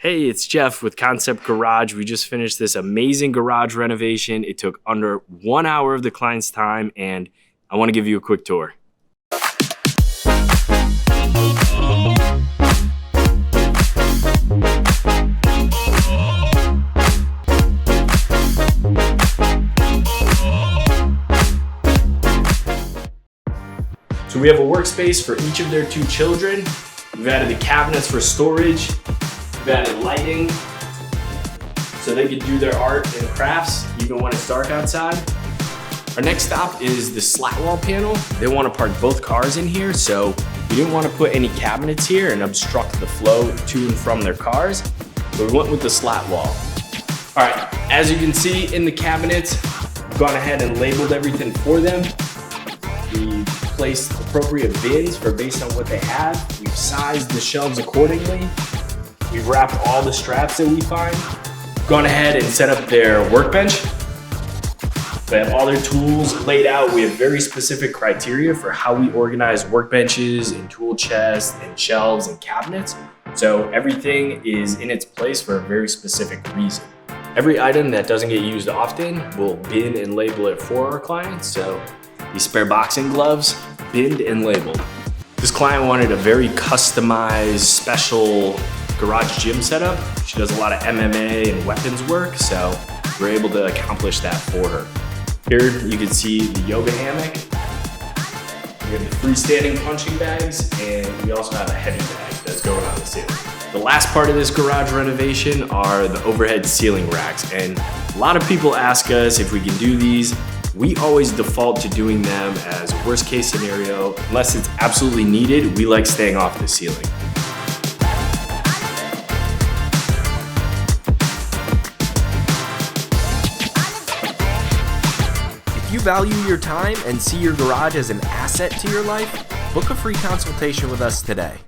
Hey, it's Jeff with Koncept Garage. We just finished this amazing garage renovation. It took under 1 hour of the client's time, and I want to give you a quick tour. So we have a workspace for each of their 2 children. We've added the cabinets for storage. We've added lighting so they can do their art and crafts even when it's dark outside. Our next stop is the slat wall panel. They want to park both cars in here, so we didn't want to put any cabinets here and obstruct the flow to and from their cars, so we went with the slat wall. All right, as you can see in the cabinets, we've gone ahead and labeled everything for them. We placed appropriate bins based on what they have. We've sized the shelves accordingly. We've wrapped all the straps that we find. Gone ahead and set up their workbench. They have all their tools laid out. We have very specific criteria for how we organize workbenches and tool chests and shelves and cabinets. So everything is in its place for a very specific reason. Every item that doesn't get used often, we'll bin and label it for our clients. So these spare boxing gloves, binned and labeled. This client wanted a very customized, special garage gym setup. She does a lot of MMA and weapons work, so we're able to accomplish that for her. Here you can see the yoga hammock. We have the freestanding punching bags, and we also have a heavy bag that's going on the ceiling. The last part of this garage renovation are the overhead ceiling racks, and a lot of people ask us if we can do these. We always default to doing them as a worst case scenario. Unless it's absolutely needed, we like staying off the ceiling. If you value your time and see your garage as an asset to your life, book a free consultation with us today.